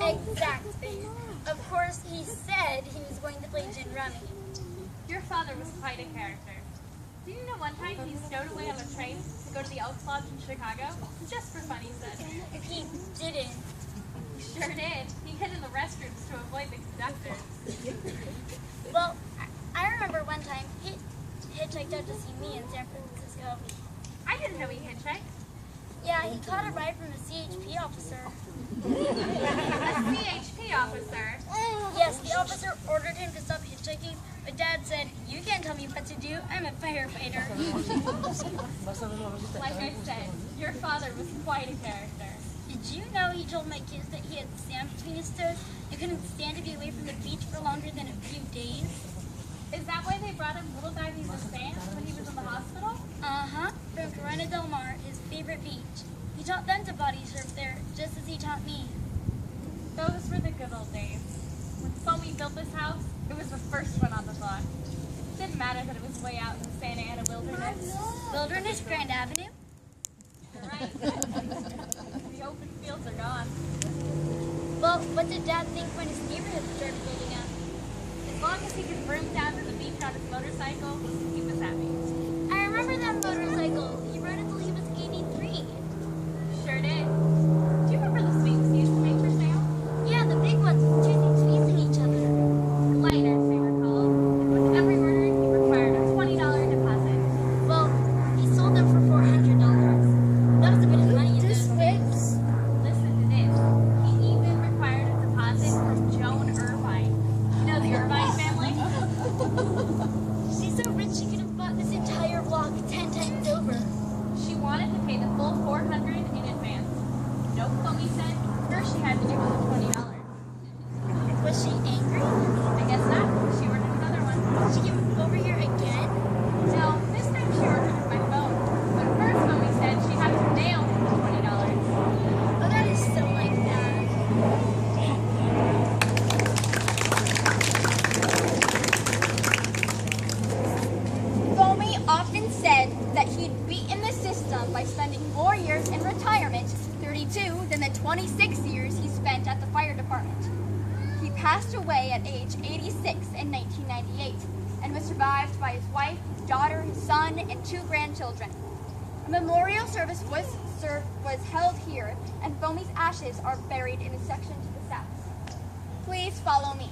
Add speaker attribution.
Speaker 1: Exactly. Of course, he said he was going to play gin rummy.
Speaker 2: Your father was quite a character. Did you know one time he stowed away on a train to go to the Elks Lodge in Chicago? Just for fun, he said.
Speaker 1: He didn't.
Speaker 2: He sure did. He hid in the restrooms to avoid the conductor.
Speaker 1: Well, I remember one time he hitchhiked out to see me in San Francisco.
Speaker 2: I didn't know he hitchhiked.
Speaker 1: Yeah, he caught a ride from a CHP officer.
Speaker 2: A CHP officer?
Speaker 1: Yes, the officer ordered him to stop hitchhiking, but Dad said, "You can't tell me what to do. I'm a firefighter."
Speaker 2: Like I said, your father was quite a character.
Speaker 1: Did you know he told my kids that he had sand between his toes and couldn't stand to be away from the beach for longer than a few days?
Speaker 2: Is that why they brought him little baggies of sand when he was in the hospital?
Speaker 1: Uh-huh, from Corona Del Mar, his favorite beach. He taught them to body surf there, just as he taught me.
Speaker 2: Those were the good old days. When Foamy built this house, it was the first one on the block. Didn't matter that it was way out in the Santa Ana wilderness.
Speaker 1: Wilderness Grand Avenue?
Speaker 2: Right. The open fields are gone.
Speaker 1: Well, what did Dad think when his neighborhood started building up?
Speaker 2: As long as he could broom down to the beach on his motorcycle, he was happy.
Speaker 1: I remember that motorcycle. He rode it till he was 83.
Speaker 2: Sure did. Do you remember the sweets he used to make for sale?
Speaker 1: Yeah, the big ones, two things facing each other.
Speaker 2: Lighters, they were called. And with every order, he required a $20 deposit.
Speaker 1: Well, he sold them for $400. That was a bit of money in those days.
Speaker 2: Listen to this. He even required a deposit from Joan Irvine. You know the Irvine family?
Speaker 1: She's so rich she could have bought this entire block 10 times over.
Speaker 2: She wanted to pay the full $400 in advance. Nope, Foamy said. First she had to give him the $20.
Speaker 1: Was she angry?
Speaker 2: I guess not. She ordered another one.
Speaker 1: Did she give him over here again?
Speaker 2: No, this time she ordered it by phone. But first Foamy said she had to mail him the $20.
Speaker 1: Oh, that is so like that.
Speaker 3: Foamy often said that he'd beaten the system by spending more years in retirement, 32, than the 26 years he spent at the fire department. He passed away at age 86 in 1998 and was survived by his wife, daughter, his son, and 2 grandchildren. A memorial service was held here, and Foamy's ashes are buried in a section to the south. Please follow me.